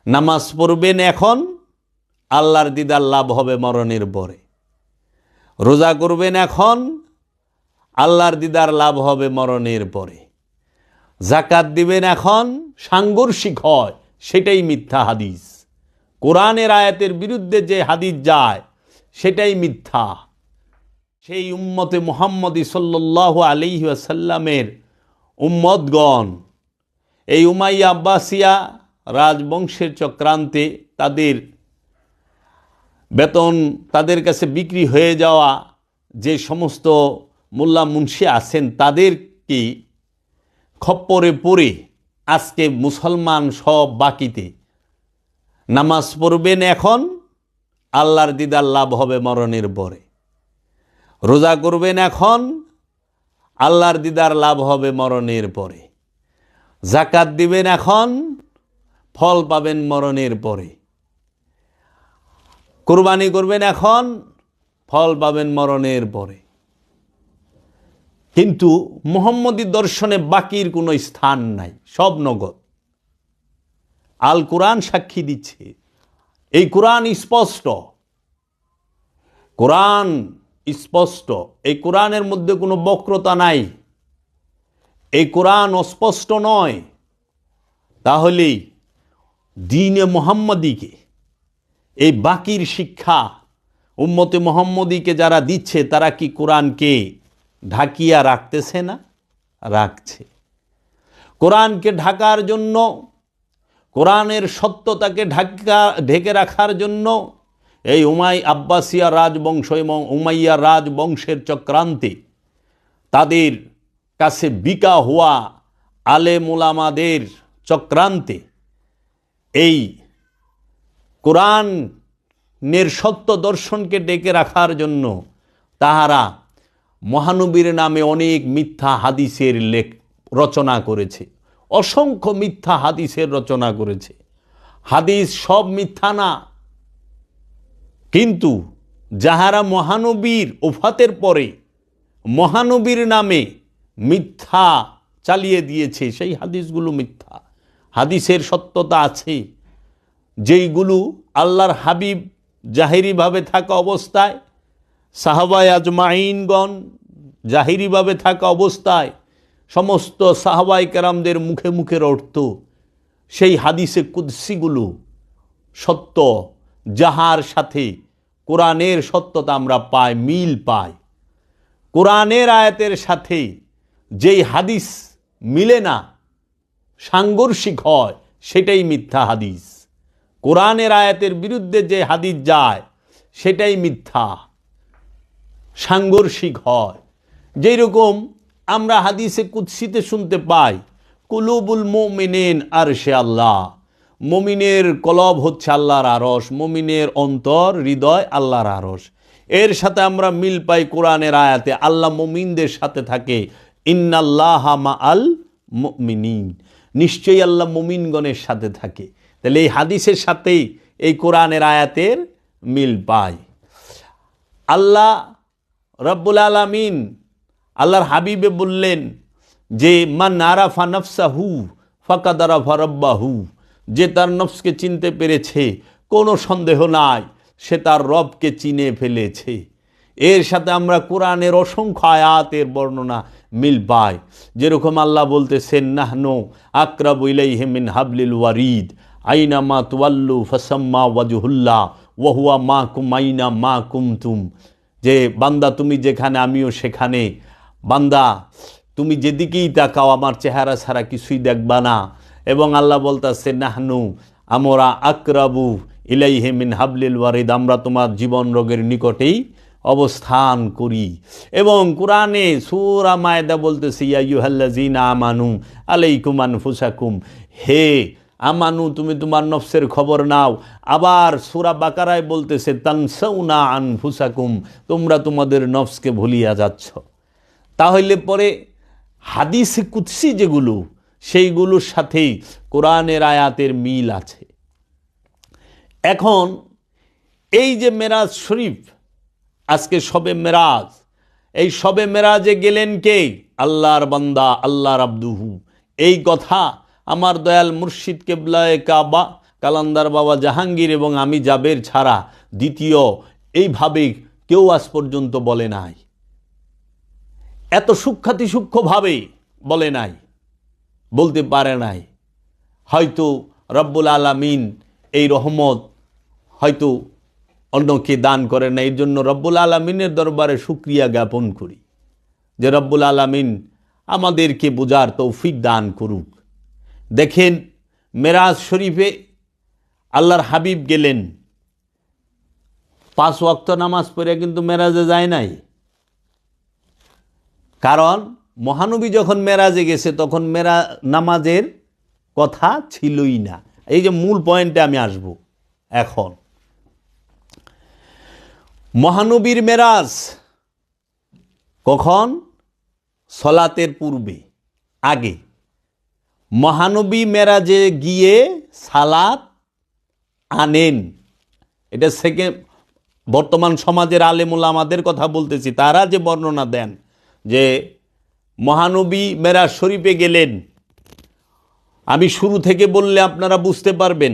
নামাজ পড়বেন এখন, আল্লাহর দিদার লাভ হবে মরণের পরে। রোজা করবেন এখন, আল্লাহর দিদার লাভ হবে মরণের পরে। যাকাত দিবেন এখন, সাংঘর্ষিক হয়, সেটাই মিথ্যা হাদিস। কোরআনের আয়াতের বিরুদ্ধে যে হাদিস যায় সেটাই মিথ্যা। সেই উম্মতে মুহাম্মদী সাল্লাল্লাহু আলাইহি ওয়াসাল্লামের উম্মতগণ এই উমাইয়া আব্বাসিয়া রাজবংশের চক্রান্তে তাদের বেতন, তাদের কাছে বিক্রি হয়ে যাওয়া যে সমস্ত মোল্লা মুন্সি আছেন তাদেরকে খপ্পরে পড়ে আজকে মুসলমান সব বাকিতে নামাজ পড়বেন এখন, আল্লাহর দিদার লাভ হবে মরণের পরে। রোজা করবেন এখন, আল্লাহর দিদার লাভ হবে মরণের পরে। যাকাত দিবেন এখন, ফল পাবেন মরণের পরে। কুরবানি করবেন এখন, ফল পাবেন মরণের পরে। কিন্তু মুহাম্মদী দর্শনে বাকির কোনো স্থান নাই, সব নগদ। আল কোরআন সাক্ষী দিচ্ছে, এই কোরআন স্পষ্ট, কোরআন স্পষ্ট, এই কোরআনের মধ্যে কোনো বক্রতা নাই, এই কোরআন অস্পষ্ট নয়। তাহলে দ্বীনে মুহাম্মদীকে, এই বাকির শিক্ষা উম্মতে মুহাম্মদীকে যারা দিচ্ছে তারা কি কোরআনকে ঢাকিয়া রাখতেছে না? রাখছে। কোরআনকে ঢাকার জন্য, কোরআনের সত্যতাকে ঢেকে রাখার জন্য এই আব্বাসিয়া রাজবংশ এবং উমাইয়া রাজবংশের চক্রান্তে তাদের কাছে বিকা হওয়া আলেম উলামাদের চক্রান্তে এই কোরআনের সত্য দর্শনকে ডেকে রাখার জন্য তাহারা মহানবীর নামে অনেক মিথ্যা হাদিসের রচনা করেছে, অসংখ্য মিথ্যা হাদিসের রচনা করেছে। হাদিস সব মিথ্যা না, কিন্তু যাহারা মহানবীর ওফাতের পরে মহানবীর নামে মিথ্যা চালিয়ে দিয়েছে সেই হাদিসগুলো মিথ্যা। হাদিসের সত্যতা আছে, যেইগুলো আল্লাহর হাবিব জাহিরিভাবে থাকা অবস্থায়, সাহাবায়ে আজমাইনগণ জাহিরিভাবে থাকা অবস্থায় সমস্ত সাহাবায়ে কেরামদের মুখে মুখের অর্থ, সেই হাদিসে কুদসিগুলো সত্য, যাহার সাথে কোরআনের সত্যতা আমরা পাই, মিল পাই। কোরআনের আয়াতের সাথে যেই হাদিস মিলে না, সাংঘর্ষিক হয়, সেটাই মিথ্যা হাদিস। কোরআনের আয়াতের বিরুদ্ধে যে হাদিস যায় সেটাই মিথ্যা, সাংঘর্ষিক হয়। যেই রকম আমরা হাদিসে কুদসিতে শুনতে পাই, কুলুবুল মুমিনিন আরশে আল্লাহ, মুমিনের কলব হচ্ছে আল্লাহর আরশ, মুমিনের অন্তর হৃদয় আল্লাহর আরশ। এর সাথে আমরা মিল পাই কোরআনের আয়াতে আল্লাহ মুমিনদের সাথে থাকে, ইন্নাল্লাহা মাআল মুমিনিন, নিশ্চয়ই আল্লাহ মুমিনগণের সাথে থাকে। তাহলে এই হাদিসের সাথেই এই কোরআনের আয়াতের মিল পাই। আল্লাহ রব্বুল আলামিন আল্লাহর হাবিবে বললেন যে মান আরাফা নাফসাহু ফাকাদ আরাফা রাব্বাহু, যে তার নফসকে চিনতে পেরেছে কোনো সন্দেহ নাই সে তার রবকে চিনে ফেলেছে। এর সাথে আমরা কোরআনের অসংখ্য আয়াতের বর্ণনা মিল পাই। যেরকম আল্লাহ বলতেছেন নাহনু আকরাবু ইলাইহি মিন হাবলিল ওয়ারিদ আইনামা তুওয়াল্লু ফাসাম্মা ওয়াজহুল্লাহ ওয়া হুয়া মাকুম আইনা মা কুমতুম, যে বান্দা তুমি যেখানে আমিও সেখানে, বান্দা তুমি যেদিকেই তাকাও আমার চেহারা ছাড়া কিছুই দেখবা না। এবং আল্লাহ বলতেছে নাহনু আমরা আকরাবু ইলাইহি মিন হাবলিল ওয়ারিদ, আমরা তোমার জীবন রোগের নিকটেই অবস্থান করি। এবং কোরআনে সূরা মায়দা বলতেছে ইয়া আইয়ুহাল্লাযীনা আমানু আলাইকুম আনফুসাকুম, হে আমানু তুমি তোমার নফসের খবর নাও। আবার সূরা বাকারায় বলতেছে তানসাউনা আনফুসাকুম, তোমরা তোমাদের নফসকে ভুলিয়া যাচ্ছ। তাহলে পরে হাদিসে কুদসি যেগুলো সেইগুলোর সাথেই কোরআনের আয়াতের মিল আছে। এখন এই যে মেরাজ শরীফ, আজকে শবে মেরাজ, এই শবে মেরাজে গেলেন কে? আল্লাহর বান্দা, আল্লাহর আব্দুহু। এই কথা আমার দয়াল মুর্শিদ কেবলায়ে কাবা কালান্দার বাবা জাহাঙ্গীর এবং আমি জাবের ছাড়া দ্বিতীয় এইভাবে কেউ আজ পর্যন্ত বলে নাই, এত সূক্ষ্মভাবে বলে নাই, বলতে পারে নাই। হয়তো রব্বুল আলামিন এই রহমত হয়তো অন্যকে দান করে না। এই জন্য রব্বুল আলামিনের দরবারে শুকরিয়া জ্ঞাপন করি যে রব্বুল আলামিন আমাদেরকে বোঝার তৌফিক দান করুক। দেখেন, মেরাজ শরীফে আল্লাহর হাবিব গেলেন, 5 ওয়াক্ত নামাজ পড়ে কিন্তু মেরাজে যায় নাই। কারণ মহানবী যখন মেরাজে গেছে তখন নামাজের কথা ছিলই না। এই যে মূল পয়েন্টে আমি আসব এখন। মহানবীর মেরাজ কখন? সলাতের পূর্বে, আগে। মহানবী মেরাজে গিয়ে সালাত আনেন। এটা বর্তমান সমাজের আলেম উলামাদের কথা বলতেছি, তারা যে বর্ণনা দেন যে মহানবী মেরাজ শরীফে গেলেন, আমি শুরু থেকে বললে আপনারা বুঝতে পারবেন।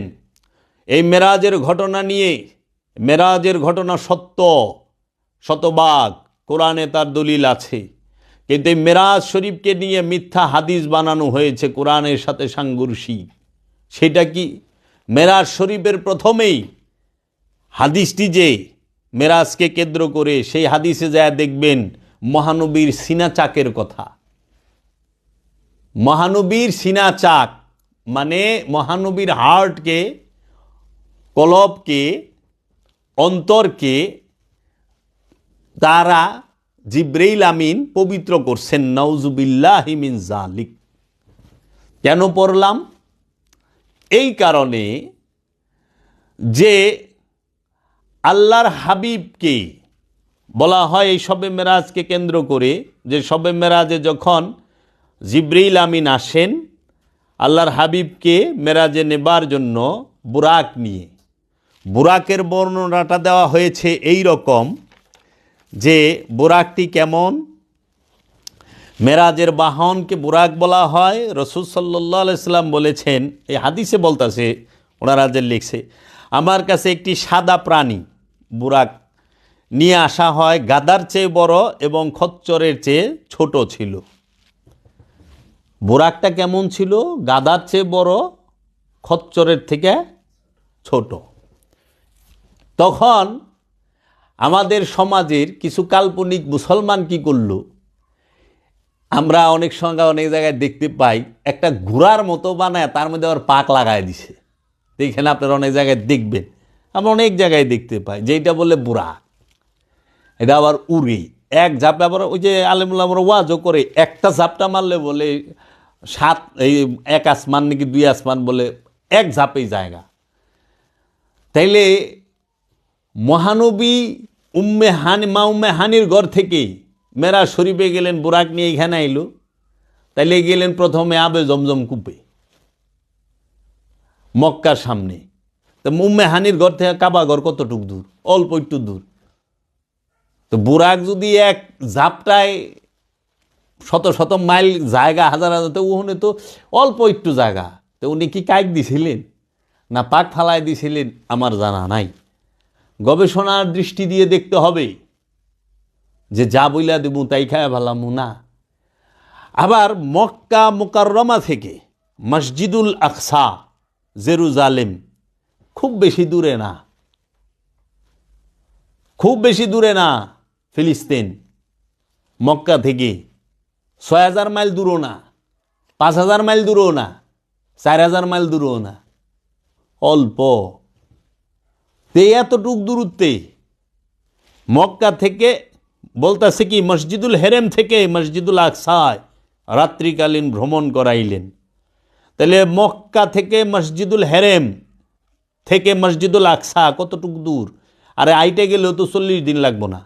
এই মেরাজের ঘটনা নিয়ে, মেরাজের ঘটনা সত্য, শতভাগ, কোরআনে তার দলিল আছে। কিন্তু এই মেরাজ শরীফকে নিয়ে মিথ্যা হাদিস বানানো হয়েছে কোরআনের সাথে সাংঘর্ষিক। সেটা কি? মেরাজ শরীফের প্রথমেই হাদিসটি যে মেরাজকে কেন্দ্র করে, সেই হাদিসে যায় দেখবেন মহানবীর সিনা চাকের কথা। মহানবীর সিনা চাক মানে মহানবীর হার্টকে, কলবকে, অন্তরকে তারা জিব্রাইল আমিন পবিত্র করছেন। নাউজুবিল্লাহি মিন যালিক। কেন পড়লাম? এই কারণে যে আল্লাহর হাবিবকে বলা হয় এই শবে মেরাজকে কেন্দ্র করে, যে শবে মেরাজে যখন জিব্রাইল আমিন আসেন আল্লাহর হাবিবকে মেরাজে নেবার জন্য বুরাক নিয়ে। বুরাকের বর্ণনাটা দেওয়া হয়েছে এই রকম যে বুরাকটি কেমন? মেরাজের বাহনকে বুরাক বলা হয়। রাসূল সাল্লাল্লাহু আলাইহি সাল্লাম বলেছেন, এই হাদিসে বলতেছে, ওনারা যে লিখছে, আমার কাছে একটি সাদা প্রাণী বুরাক নিয়ে আসা হয়, গাদার চেয়ে বড় এবং খচ্চরের চেয়ে ছোট ছিল। বুরাকটা কেমন ছিল? গাদার চেয়ে বড়, খচ্চরের থেকে ছোট। তখন আমাদের সমাজের কিছু কাল্পনিক মুসলমান কি করল? আমরা অনেক সঙ্গে অনেক জায়গায় দেখতে পাই, একটা ঘোড়ার মতো বানায় তার মধ্যে আবার পাক লাগায় দিছে। এখানে আপনারা অনেক জায়গায় দেখবেন, আমরা অনেক জায়গায় দেখতে পাই, যেটা বলে বুরাক। এটা আবার উড়ে এক ঝাপটা, আবার ওই যে আলেমুল্লাহ আমরা ওয়াজও করে, একটা ঝাপটা মারলে বলে 1 আসমান নাকি 2 আসমান, বলে এক ঝাপেই জায়গা। তাইলে মহানবী মা উম্মে হানির ঘর থেকে মেরাজ শরীফে গেলেন, বুরাক নিয়ে এখানে আইলো। তাইলে গেলেন প্রথমে আবে জমজম কূপে, মক্কার সামনে। তো উম্মে হানির ঘর থেকে কাবা ঘর কতটুক দূর? অল্প একটু দূর। তো বুরাক যদি এক ঝাপটায় শত শত মাইল জায়গা, হাজার হাজার, তো ওখানে তো অল্প একটু জায়গা। তো উনি কি কাইক দিছিলেন না পাক ফালাই দিছিলেন আমার জানা নাই। গবেষণার দৃষ্টি দিয়ে দেখতে হবে, যে যা বইলা দেব তাই খায় ভালাম না। আবার মক্কা মুকাররমা থেকে মসজিদুল আকসা জেরুজালেম খুব বেশি দূরে না, খুব বেশি দূরে না। ফিলিস্তিন মক্কা থেকে 6000 মাইল দূরও না, 5000 মাইল দূরও না, 4000 মাইল দূরও না, অল্প। এতটুক দূরত্বে মক্কা থেকে বলতেছে কি মসজিদুল হেরেম থেকে মসজিদুল আকসায় রাত্রিকালীন ভ্রমণ করাইলেন। তাহলে মক্কা থেকে মসজিদুল হেরেম থেকে মসজিদুল আকসা কতটুক দূর? আরে আইটে গেলেও তো 40 দিন লাগবো না।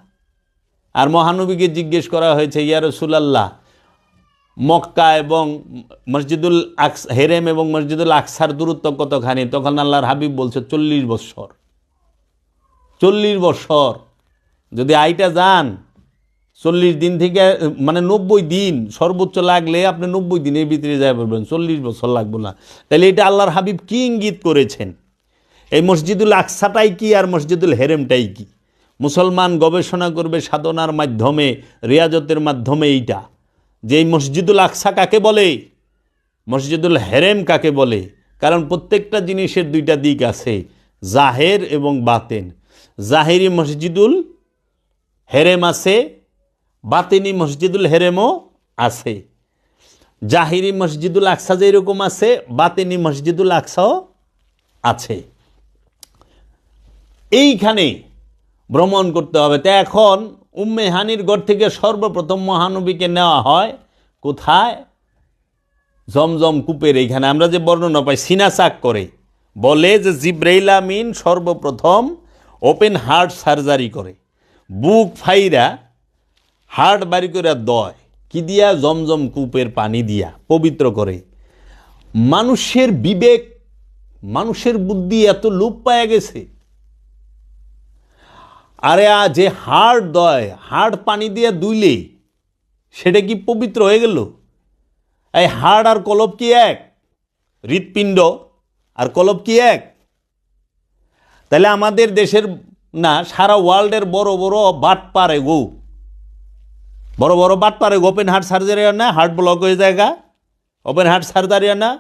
আর মহানবীকে জিজ্ঞেস করা হয়েছে, ইয়া রাসূলুল্লাহ, মক্কা এবং মসজিদুল হেরেম এবং মসজিদুল আকসার দূরত্ব কতখানি? তখন আল্লাহর হাবিব বলছে 40 বৎসর। 40 বৎসর যদি আইটা যান, 40 দিন থেকে মানে 90 দিন সর্বোচ্চ লাগলে আপনি 90 দিনের ভিতরে যাই পারবেন, 40 বছর লাগবে না। তাহলে এটা আল্লাহর হাবিব কি ইঙ্গিত করেছেন? এই মসজিদুল আকসাটাই কি আর মসজিদুল হেরেমটাই কি? মুসলমান গবেষণা করবে সাধনার মাধ্যমে, রিয়াজতের মাধ্যমে এইটা, যে এই মসজিদুল আকসা কাকে বলে, মসজিদুল হেরেম কাকে বলে। কারণ প্রত্যেকটা জিনিসের দুইটা দিক আছে, জাহের এবং বাতেন। জাহেরি মসজিদুল হেরেম আছে, বাতেনি মসজিদুল হেরেমও আছে। জাহিরি মসজিদুল আকসা যেরকম আছে, বাতেনি মসজিদুল আকসাও আছে। এইখানে ভ্রমণ করতে হবে। তো এখন উম্মে হানির ঘর থেকে সর্বপ্রথম মহানবীকে নেওয়া হয় কোথায়? জমজম কূপের এইখানে। আমরা যে বর্ণনা পাই সিনাচাক করে বলে যে জিব্রাইল আমিন সর্বপ্রথম ওপেন হার্ট সার্জারি করে, বুক ফাইরা হার্ট বাড়ি করে দয় কি দিয়া? জমজম কূপের পানি দিয়া পবিত্র করে। মানুষের বিবেক, মানুষের বুদ্ধি এত লোপ পাওয়া গেছে। আরে যে হাড় দয়, হাড় পানি দিয়ে ধুইলে সেটা কি পবিত্র হয়ে গেল? এই হাড় আর কলব কি এক? হৃৎপিণ্ড আর কলব কি এক? তাহলে আমাদের দেশের না, সারা ওয়ার্ল্ডের বড় বড় বাটপারে গো, বড় বড় বাটপারে গো ওপেন হার্ট সার্জারি না, হার্ট ব্লক হয়ে জায়গা ওপেন হার্ট সার্জারি না।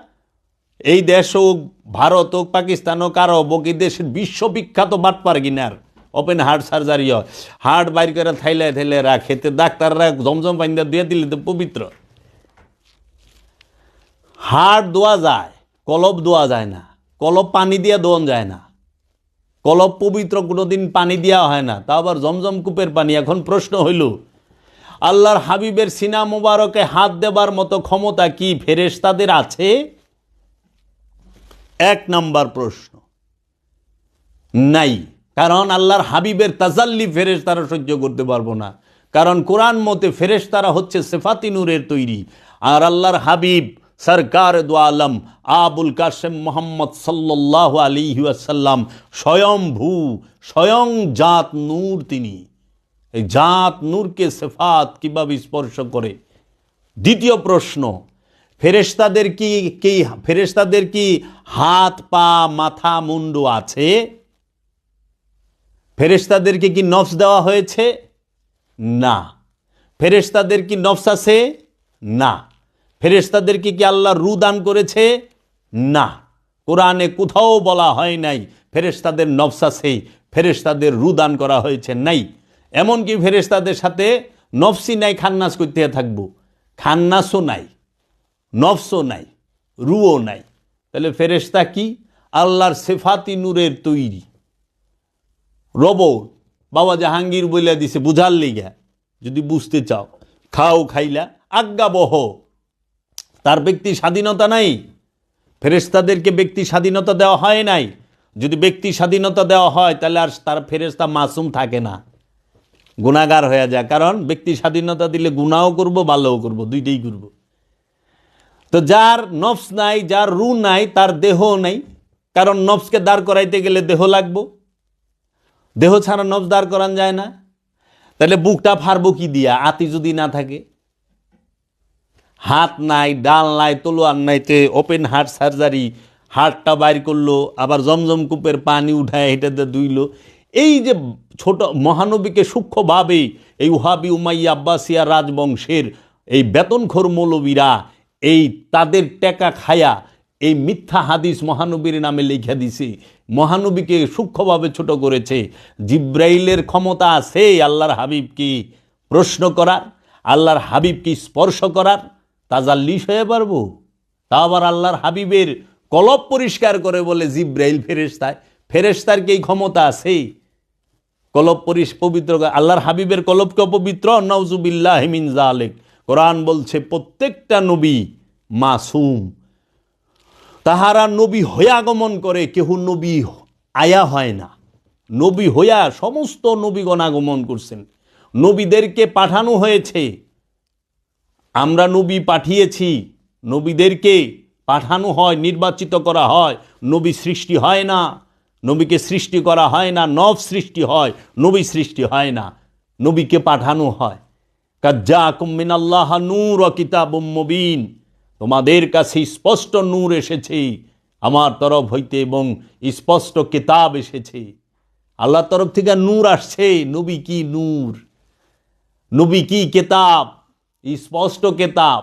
এই দেশ হোক, ভারত হোক, পাকিস্তান হোক, আরব হোক, এই দেশের বিশ্ববিখ্যাত বাটপার কিনার ওপেন হার্ট সার্জারি হয়। হার্ট বাইর করে থাইলায় থাইলায় রাখে, তো ডাক্তাররা জমজম পানি দিয়ে দিলে তো পবিত্র। হার্ট ধোয়া যায়, কলব ধোয়া যায় না, কলব পানি দিয়ে ধোয়ান যায় না, কলব পবিত্র কোনোদিন পানি দেওয়া হয় না, তা আবার জমজম কূপের পানি। এখন প্রশ্ন হইল, আল্লাহর হাবিবের সিনা মোবারকে হাত দেবার মতো ক্ষমতা কি ফেরেশতাদের আছে? এক নাম্বার প্রশ্ন, নাই। কারণ আল্লাহর হাবিবের তাজাল্লি ফেরেশতারা সহ্য করতে পারবো না। কারণ কোরআন মতে ফেরেশতারা হচ্ছে সিফাতি নূরের তৈরি, আর আল্লাহর হাবিব সরকার দু আলম আবুল কাসেম মোহাম্মদ সাল্লাল্লাহু আলাইহি ওয়াসাল্লাম স্বয়ংভূ, স্বয়ং জাত নূর। তিনি এই জাত নূরকে সিফাত কিভাবে স্পর্শ করে? দ্বিতীয় প্রশ্ন, ফেরেশতাদের কি হাত পা মাথা মুন্ডু আছে? ফেরেশতাদেরকে কি নফস দেওয়া হয়েছে? না। ফেরেশতাদের কি নফস আছে? না। ফেরেশতাদেরকে কি আল্লাহ রু দান করেছে? না। কোরআনে কোথাও বলা হয় নাই ফেরেশতাদের নফস আছে, ফেরেশতাদের রু দান করা হয়েছে, নাই। এমনকি ফেরেশতাদের সাথে নফসই নাই, খান্নাস করতে থাকবো, খান্নাসও নাই, নফসও নাই, রুও নাই। তাহলে ফেরেশতা কি? আল্লাহর সিফাতি নূরের তৈরি রোবট। বাবা জাহাঙ্গীর বইলা দিছে বুঝার লিগা, যদি বুঝতে চাও খাও খাইলা আজ্ঞাবহ। তার ব্যক্তি স্বাধীনতা নাই, ফেরেশতাদেরকে ব্যক্তি স্বাধীনতা দেওয়া হয় নাই। যদি ব্যক্তি স্বাধীনতা দেওয়া হয় তাহলে আর তার ফেরেশতা মাসুম থাকে না, গুনাহগার হয়ে যায়। কারণ ব্যক্তি স্বাধীনতা দিলে গুনাহও করব, ভালোও করব, দুইটাই করব। তো যার নফস নাই, যার রু নাই, তার দেহ নাই। কারণ নফসকে দাঁড় করাইতে গেলে দেহ লাগবো, দেহ ছাড়া নফস দাঁড় করান যায় না। তাহলে বুকটা ফারবো কি দিয়া? আতি যদি না থাকে, হাত নাই, ডাল নাই, তলোয়ার নাই, তে ওপেন হার্ট সার্জারি, হার্টটা বাইর করলো, আবার জমজম কূপের পানি উঠায় হেঁটে ধুইলো। এই যে ছোট মহানবীকে সূক্ষ্মভাবে এই ওহাবি উমাইয়া আব্বাসিয়া রাজবংশের এই বেতনখোর মৌলবীরা এই তাদের টেকা খায়া এই মিথ্যা হাদিস মহানবীর নামে লিখে দিছে, মহানবীকে সূক্ষ্মভাবে ছোট করেছে। জিব্রাইলের ক্ষমতা আছে আল্লাহর হাবিবকে প্রশ্ন করার, আল্লাহর হাবিবকে স্পর্শ করার, তাজাল্লিশ হয়ে পারবো? তা আবার আল্লাহর হাবিবের কলব পরিষ্কার করে বলে জিব্রাইল ফেরেশতায়, ফেরেশতার কি ক্ষমতা আছে কলব পবিত্র? আল্লাহর হাবিবের কলবকে অপবিত্র? নাউজুবিল্লাহি মিন যালিক। কোরআন বলছে প্রত্যেকটা নবী মাসুম, তাহারা নবী হইয়া আগমন করে, কেহ নবী আয়া হয় না। নবী হইয়া সমস্ত নবীগণ আগমন করছেন, নবীদেরকে পাঠানো হয়েছে। আমরা নবী পাঠিয়েছি, নবীদেরকে পাঠানো হয়, নির্বাচিত করা হয়। নবী সৃষ্টি হয় না, নবীকে সৃষ্টি করা হয় না, নব সৃষ্টি হয়, নবী সৃষ্টি হয় না, নবীকে পাঠানো হয়। কাজ্জাকুম মিনাল্লাহ নূর ওয়া কিতাবুম মুবিন, তোমাদের কাছে স্পষ্ট নূর এসেছে আমার তরফ হইতে এবং স্পষ্ট কিতাব এসেছে। আল্লাহর তরফ থেকে নূর আসছে। নবী কি নূর, নবী কি কিতাব, স্পষ্ট কিতাব।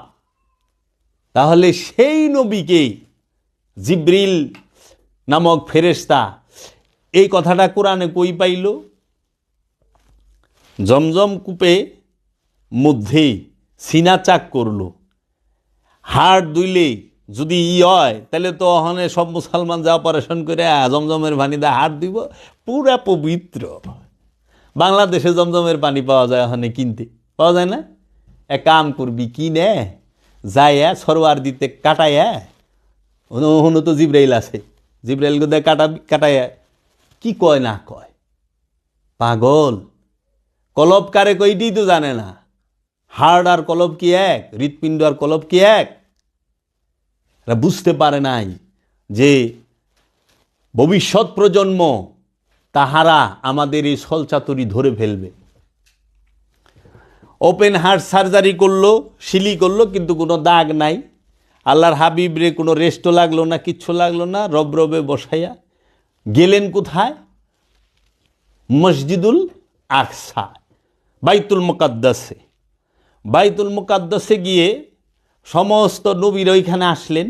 তাহলে সেই নবীকে জিবরিল নামক ফেরেশতা এই কথাটা কোরআনে কই পাইল? জমজম কূপে মধ্যে সিনা চাক করলো, হাড় দুইলে যদি হয় তাহলে তো ওখানে সব মুসলমান যা অপারেশন করে জমজমের পানি দিয়ে হাড় দিব, পুরা পবিত্র। বাংলাদেশে জমজমের পানি পাওয়া যায়, ওখানে কিনতে পাওয়া যায় না। এক কাম করবি, কিনে যাইয়া সরোয়ার দিতে কাটাইয়া, হনু তো জিব্রাইল আছে, জিব্রাইল গোদে কাটাইয়া কি কয় না কয়, পাগল। কলব কারে কইটি তো জানে না। হাড় আর কলব কি এক? হৃৎপিণ্ড আর কলব কি এক? বুঝতে পারে নাই যে ভবিষ্যৎ প্রজন্ম তাহারা আমাদের এই ছলচাতুরি ধরে ফেলবে। ওপেন হার্ট সার্জারি করলো, সিলি করলো, কিন্তু কোনো দাগ নাই। আল্লাহর হাবিবরে কোনো রেস্টও লাগলো না, কিচ্ছু লাগলো না। রবে বসাইয়া গেলেন কোথায়? মসজিদুল আকসা, বাইতুল মুকাদ্দাসে। বাইতুল মুকাদ্দাসে গিয়ে সমস্ত নবীর ওইখানে আসলেন।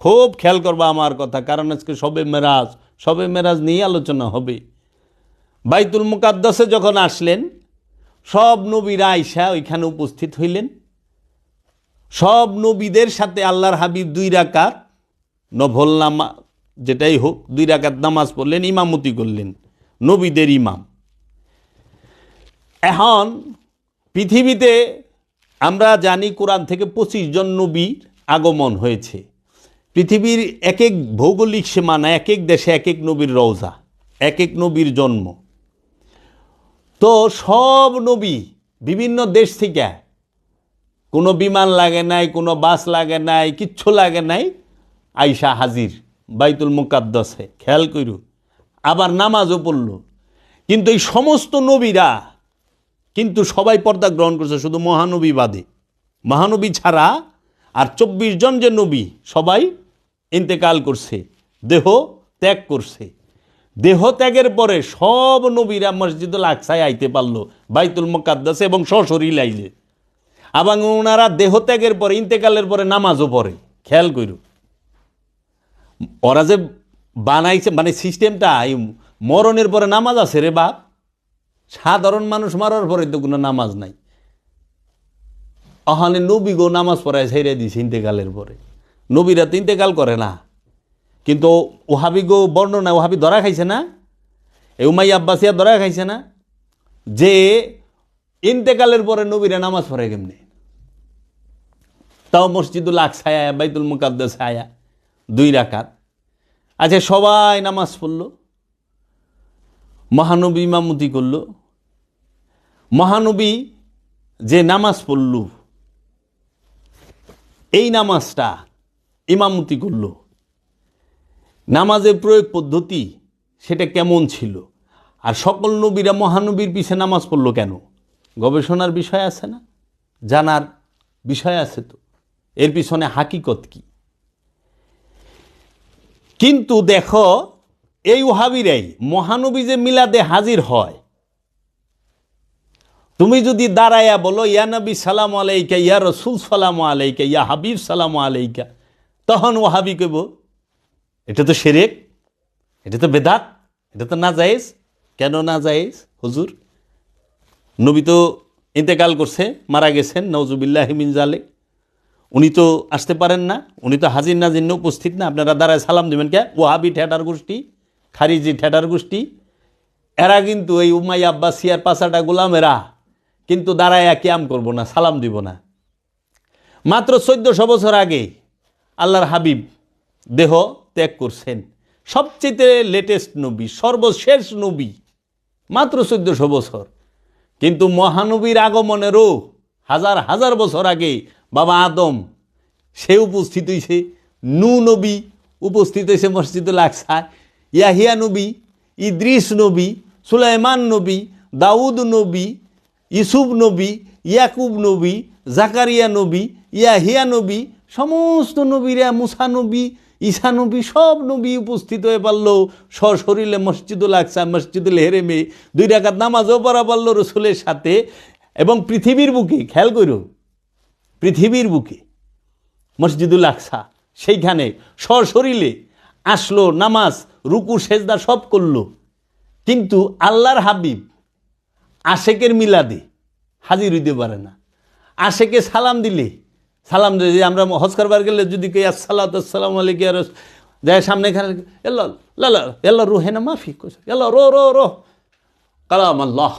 খুব খেয়াল করবা আমার কথা, কারণ আজকে সবে মেরাজ নিয়ে আলোচনা হবে। বাইতুল মুকাদ্দাসে যখন আসলেন, সব নবীরা আইসা ওইখানে উপস্থিত হইলেন। সব নবীদের সাথে আল্লাহর হাবিব 2 রাকাত নফল নামাজ, যেটাই হোক, 2 রাকাত নামাজ পড়লেন, ইমামতি করলেন, নবীদের ইমাম। এখন পৃথিবীতে আমরা জানি কোরআন থেকে 25 জন নবীর আগমন হয়েছে। পৃথিবীর এক এক ভৌগোলিক সীমানা, এক এক দেশে এক এক নবীর রওজা, এক এক নবীর জন্ম। তো সব নবী বিভিন্ন দেশ থেকে, কোনো বিমান লাগে নাই, কোনো বাস লাগে নাই, কিচ্ছু লাগে নাই, আইসা হাজির বাইতুল মুকাদ্দাসে। খেয়াল করু, আবার নামাজও পড়ল। কিন্তু এই সমস্ত নবীরা কিন্তু সবাই পর্দা গ্রহণ করছে, শুধু মহানবী বাদে। মহানবী ছাড়া আর 24 জন যে নবী, সবাই ইন্তেকাল করছে, দেহ ত্যাগ করছে। দেহ ত্যাগের পরে সব নবীরা মসজিদুল আকসায় আইতে পারলো, বাইতুল মুকাদ্দাসে, এবং সশরীর আইলে। এবং ওনারা দেহ ত্যাগের পরে, ইন্তেকালের পরে নামাজও পড়ে। খেয়াল করু, ওরা যে বানাইছে, মানে সিস্টেমটা, মরণের পরে নামাজ আছে রে বাপ। সাধারণ মানুষ মারার পরে তো কোনো নামাজ নাই। ওখানে নবী গো নামাজ পড়ায় ছেড়ে দিছে ইন্তেকালের পরে। নবীরা তো ইন্তেকাল করে না, কিন্তু ওহাবি গো বর্ণনা, ওহাবি ধরা খাইছে না, এই উমাইয়া আব্বাসিয়া ধরা খাইছে না, যে ইন্তেকালের পরে নবীরা নামাজ পড়ে কেমনে? তাও মসজিদুল আকসায় আয়া, বাইতুল মুকাদ্দাসে আয়া 2 রাকাত। আচ্ছা, সবাই নামাজ পড়ল, মহানবী ইমামতি করল। মহানবী যে নামাজ পড়ল, এই নামাজটা ইমামতি করল, নামাজের প্রয়োগ পদ্ধতি সেটা কেমন ছিল? আর সকল নবীরা মহানবীর পিছে নামাজ পড়ল কেন? গবেষণার বিষয় আছে না, জানার বিষয় আছে তো, এর পিছনে হাকিকত কি। কিন্তু দেখো, এই ওহাবিরাই মহানবী যে মিলাদে হাজির হয়, তুমি যদি দাঁড়াইয়া বলো ইয়া নবী সালাম আলাইকা, ইয়া রসুল সালাম আলাইকা, ইয়া হাবিব সালাম আলাইকা, তখন ওহাবি কইব এটা তো শিরক, এটা তো বেদাত, এটা তো নাজায়েজ। কেন নাজায়েজ হুজুর? নবী তো ইন্তেকাল করছে, মারা গেছেন, নাউজুবিল্লাহি মিন যালিক। উনি তো আসতে পারেন না, উনি তো হাজির নাজির উপস্থিত না, আপনারা দাঁড়ায় সালাম দেবেন কে? ওহাবি ঠেটার গোষ্ঠী, খারিজি ঠেটার গোষ্ঠী, এরা কিন্তু এই উমাইয়া আব্বাসিয়ার পাঁচাটা গোলামেরা কিন্তু দাঁড়ায় কিয়াম করব না, সালাম দিব না। মাত্র 1400 বছর আগে আল্লাহর হাবিব দেহ ত্যাগ করছেন, সবচেয়ে লেটেস্ট নবী, সর্বশেষ নবী, মাত্র 1400 বছর। কিন্তু মহানবীর আগমনেরও হাজার হাজার বছর আগে বাবা আদম সে উপস্থিত হয়েছে, নূহ নবী উপস্থিত হয়েছে মসজিদুল আকসায়, ইয়াহিয়া নবী, ইদ্রিস নবী, সুলাইমান নবী, দাউদ নবী, ইউসুফ নবী, ইয়াকুব নবী, জাকারিয়া নবী, ইয়াহিয়া নবী, সমস্ত নবীরা, মুসা নবী, ঈসা নবী সব নবী উপস্থিত হয়ে পারলো সশরীরে মসজিদুল আকসা মসজিদুল হেরেমে 2 রাকাত নামাজও পড়া পারলো রসুলের সাথে, এবং পৃথিবীর বুকে, খেয়াল করো, পৃথিবীর বুকে মসজিদুল আকসা সেইখানে সশরীরে আসলো, নামাজ রুকু সেজদা সব করলো। কিন্তু আল্লাহর হাবিব আশেকের মিলাদে হাজির হইতে পারে না। আশেকে সালাম দিলে, সালাম দিলে আমরা হজ করবার গেলে যদি কে আসসালামু আলাইকুম যায় সামনে এখানে এল্লা লালা এল্লা রুহে না মাফি এল্লা রো রো রো কালাম আল্লাহ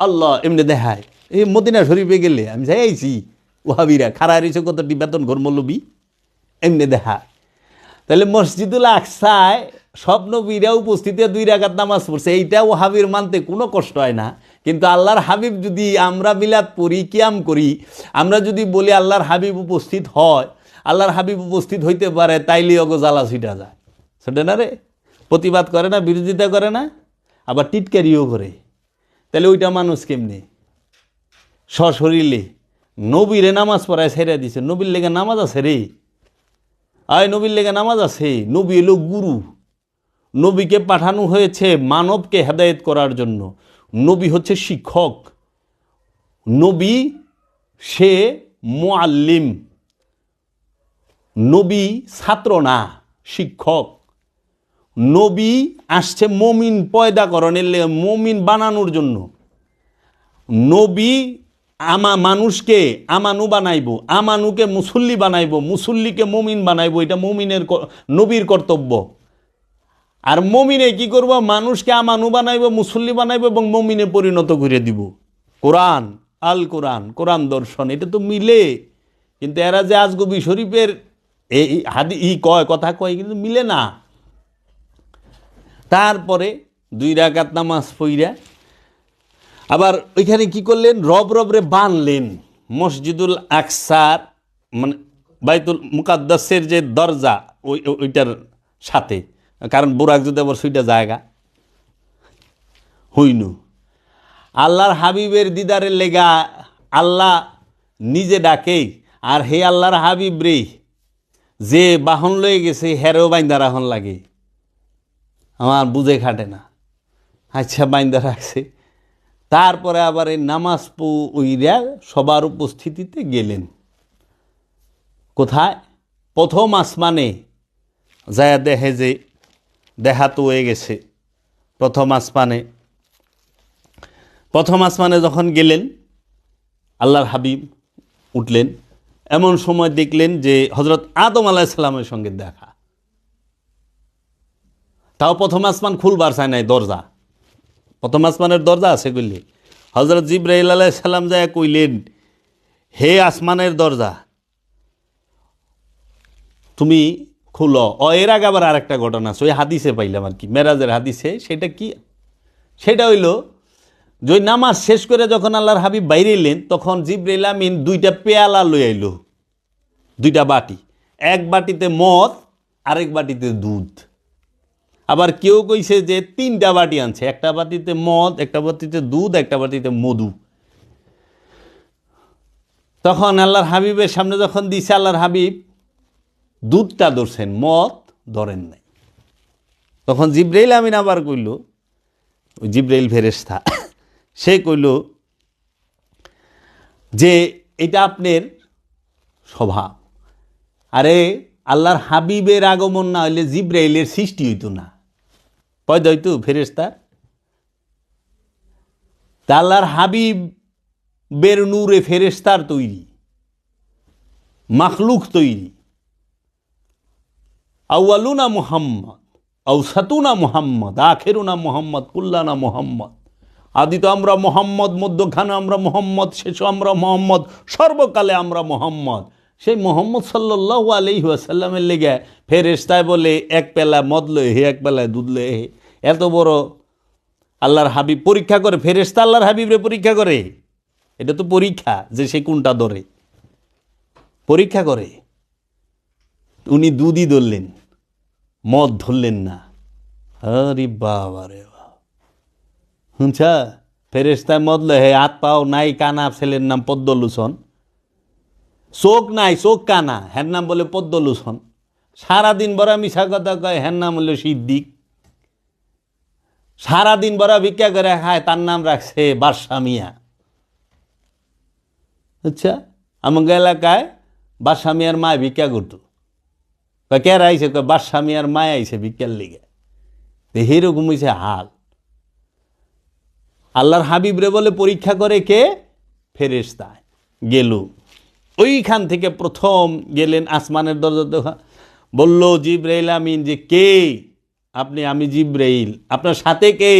আল্লাহ এমনি দেখায়। এই মদিনা শরীফে গেলে আমি যাইছি ওহাবিরা খারা রয়েছে কতটি বেতন ঘর মৌলবি এমনি দেখায়। তাহলে মসজিদুল আকসায় সব নবীরা উপস্থিতি 2 রাকাত নামাজ পড়ছে, এইটা ওহাবির মানতে কোনো কষ্ট হয় না। কিন্তু আল্লাহর হাবিব যদি আমরা মিলাদ পড়ি, কিয়াম করি, আমরা যদি বলি আল্লাহর হাবিব উপস্থিত হয়, আল্লাহর হাবিব উপস্থিত হইতে পারে, তাইলে অগো জ্বালা ছিটা যায়। সেটা না রে, প্রতিবাদ করে না, বিরোধিতা করে না, আবার টিটকারিও করে। তাহলে ওইটা মানুষ কেমনে সশরীরে নবীরে নামাজ পড়ায় ছেড়ে দিছে? নবীর লেগে নামাজ আছে রে, আয় নবীর লেগে নামাজ আছে। নবী এলো গুরু, নবীকে পাঠানো হয়েছে মানবকে হেদায়েত করার জন্য। নবী হচ্ছে শিক্ষক, নবী সে মুআল্লিম, নবী ছাত্র না, শিক্ষক। নবী আসছে মুমিন পয়দা করণের লেগে, মুমিন বানানোর জন্য। নবী মানুষকে আমানু বানাইব, আমানুকে মুসল্লি বানাইব, মুসল্লিকে মুমিন বানাইব, এটা মুমিনের নবীর কর্তব্য। আর মুমিনে কি করব? মানুষকে আমানু বানাইব, মুসল্লি বানাইব এবং মুমিনে পরিণত করে দিব। কোরআন, আল কোরআন, কোরআন দর্শন, এটা তো মিলে। কিন্তু এরা যে আজগবি শরীফের এই কথা কয়, কিন্তু মিলে না। তারপরে 2 রাকাত নামাজ পইরা আবার ওইখানে কি করলেন? রব রে বানলেন মসজিদুল আকসার, মানে বাইতুল মুকাদ্দাসের যে দরজা ওইটার সাথে, কারণ বুরাক যদি আবার সুইটা জায়গা হইনু। আল্লাহর হাবিবের দিদারের লেগা আল্লাহ নিজে ডাকে, আর হে আল্লাহর হাবিব রে যে বাহন লয়ে গেছে হেরেও বাইন্দা রাখন লাগে, আমার বুঝে খাটে না। আচ্ছা বাইন্দা রাখছে। তারপরে আবার এই নামাজ পইরা সবার উপস্থিতিতে গেলেন কোথায়? প্রথম আসমানে যায় দেখে যে দেখা তো হয়ে গেছে। প্রথম আসমানে যখন গেলেন আল্লাহর হাবিব উঠলেন, এমন সময় দেখলেন যে হযরত আদম আলাইহিস সালামের সঙ্গে দেখা। তাও প্রথম আসমান খুলবার চায় নাই, দরজা, প্রথম আসমানের দরজা আছে কইলে। হযরত জিবরাইল আলাইহিস সালাম যায় কইলেন, হে আসমানের দরজা তুমি খুলো। এর আগে আবার আরেকটা ঘটনা আছে, ওই হাদিসে পাইলাম আর কি, মেরাজের হাদিসে। সেটা কি? সেটা হইল যে নামাজ শেষ করে যখন আল্লাহর হাবিব বাইরে এলেন, তখন জিবরাইল আমিন 2টা পেয়ালা লই আইল, 2টা বাটি। এক বাটিতে মদ, আরেক বাটিতে দুধ। আবার কেউ কইছে যে 3টা বাটি আনছে, একটা বাটিতে মদ, একটা বাটিতে দুধ, একটা বাটিতে মধু। তখন আল্লাহর হাবিবের সামনে যখন দিছে, আল্লাহর হাবিব দুধটা ধরছেন, মদ ধরেন নাই। তখন জিবরাইল আমিন আবার কইল, ওই জিবরাইল ফেরেশতা, সে কইল যে এটা আপনার স্বভাব। আরে আল্লাহর হাবিবের আগমন না হইলে জিবরাইলের সৃষ্টি হইতো না, পয়দা হইতো ফেরেশতা। তা আল্লাহর হাবিবের নূরে ফেরেশতার তৈরি, মাখলুক তৈরি। আউয়ালুনা মুহাম্মদ, আউসাতুনা মুহাম্মদ, আখেরুনা মুহাম্মদ, কুল্লানা মুহাম্মদ। আদি তো আমরা মুহাম্মদ, মধ্যখানে আমরা মুহাম্মদ, শেষে আমরা মুহাম্মদ, সর্বকালে আমরা মুহাম্মদ। সেই মুহাম্মদ সাল্লাল্লাহু আলাইহি ওয়াসাল্লামের লেগে ফেরেশতায় বলে এক পেলা মদ লয়ে হে, এক পেলায় দুধ লয়ে হে। এত বড় আল্লাহর হাবিব পরীক্ষা করে, ফেরেশতা আল্লাহর হাবিবরে পরীক্ষা করে। এটা তো পরীক্ষা যে সে কোনটা ধরে, পরীক্ষা করে। উনি দুধই ধরলেন, মদ ধরলেন না। আরে বাবা রে বাবা, শুনছা? ফেরেশতায় মদ লয়ে, হাত পাও নাই, কানা, ছেলের নাম পদ্মলোচন, চোখ নাই, চোখ কানা, হ্যার নাম বলে পদ্মলোচন। সারাদিন বড় মিশা কথা কয়, হ্যার নাম হলো সিদ্দিক। সারাদিন বড় ভিক্ষা করে খায়, তার নাম রাখছে বাদশা মিয়া। আচ্ছা, আমাকে এলাকায় বাদশা মিয়ার মায় ভিক্ষা করতো। কেরা আইছে? বাদশা মিয়ার মায় আইছে ভিক্ষার লিগে। এরকম হয়েছে হাল। আল্লাহর হাবিবরে বলে পরীক্ষা করে কে? ফেরেশতায়। গেল ওইখান থেকে প্রথম গেলেন আসমানের দরজা, বলল জিবরাইল আমিন যে কে আপনি? আমি জিবরাইল। আপনার সাথে কে?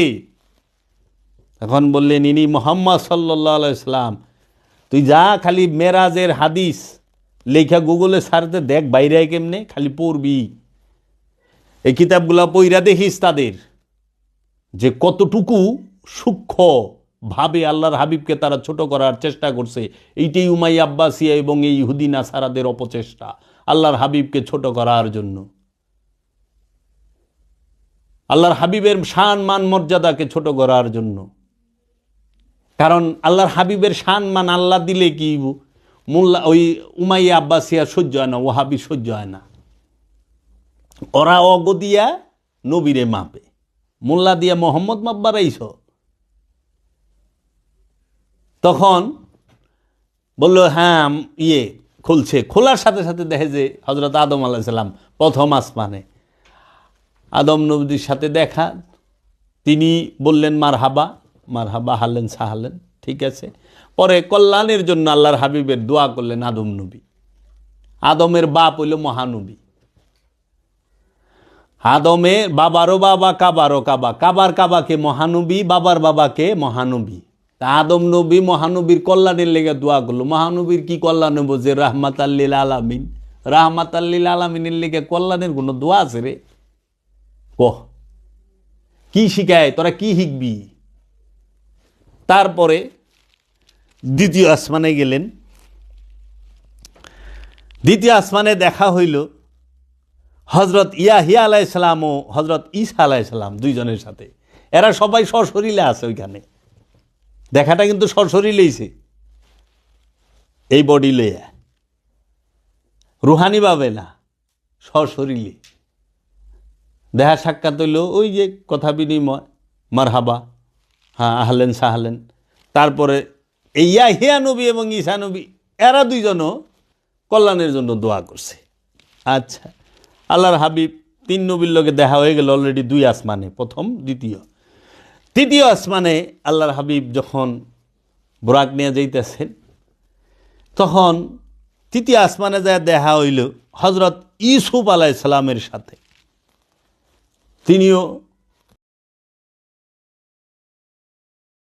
এখন বললেন ইনি মুহাম্মদ সাল্লাল্লাহু আলাইহি সাল্লাম। তুই যা, খালি মেরাজের হাদিস লেখা গুগলে সারতে দেখ বাইরে কেমনে, খালি পড়বি। এই কিতাবগুলা পইরা দেখিস তাদের যে কতটুকু সূক্ষ্ম ভাবে আল্লাহর হাবিবকে তারা ছোট করার চেষ্টা করছে। এইটাই উমাইয়া আব্বাসিয়া এবং এই ইহুদি নাসারাদের অপচেষ্টা আল্লাহর হাবিবকে ছোট করার জন্য, আল্লাহর হাবিবের শান মান মর্যাদাকে ছোট করার জন্য। কারণ আল্লাহর হাবিবের শান মান আল্লাহ দিলে কি মোল্লা ওই উমাইয়া আব্বাসিয়া সহ্য হয় না, ওয়াহাবি সহ্য হয় না। ওরা অগদিয়া নবীরে মাপে, মোল্লা দিয়া মোহাম্মদ মাপবার আইস। তখন বলল হ্যাঁ খুলছে। খোলার সাথে সাথে দেখে যে হযরত আদম আলাইহিস সালাম প্রথম আসমানে। আদম নবীর সাথে দেখা, তিনি বললেন মারহাবা। মারহাবা হালেন সাহালেন, ঠিক আছে। পরে কল্যাণের জন্য আল্লাহর হাবিবের দোয়া করলেন আদম নবী। আদমের বাপ হইল মহানবী। আদমের বাবারও বাবা, কাবারও কাবা, কাবার কাবাকে মহানবী, বাবার বাবাকে মহানবী। তা আদম নবী মহানবীর কল্যাণের লেগে দোয়া করলো। মহানবীর কি কল্যাণ হবো যে রাহমাতাল্লিল আলামিন? রাহমাতাল্লিল আলামিনের লেগে কল্যাণের কোনো দোয়া আছে রে? কহ কি শিখায়? তোরা কি শিখবি? তারপরে দ্বিতীয় আসমানে গেলেন। দ্বিতীয় আসমানে দেখা হইল হজরত ইয়াহিয়া আলাইহিস সালাম ও হজরত ঈসা আলাইহিস সালাম দুইজনের সাথে। এরা সবাই সশরীরে আছে ওইখানে। দেখাটা কিন্তু সশরীরেইছে, এই বডি লইয়া, রুহানি ভাবে না, সশরীরে দেখা সাক্ষাৎ হইল। ওই যে কথা বিনিময়, মারহাবা, হ্যাঁ আহলেন সাহলেন। তারপরে এই ইয়াহিয়া নবী এবং ঈসা নবী এরা দুইজনও কল্যাণের জন্য দোয়া করছে। আচ্ছা, আল্লাহর হাবিব তিন নবীর লোকে দেখা হয়ে গেল অলরেডি দুই আসমানে, প্রথম দ্বিতীয়। তৃতীয় আসমানে আল্লাহর হাবিব যখন বুরাক নিয়ে যাইতেছেন, তখন তৃতীয় আসমানে যায় দেখা হইল হজরত ইউসুফ আলাইহিস সালামের সাথে। তিনিও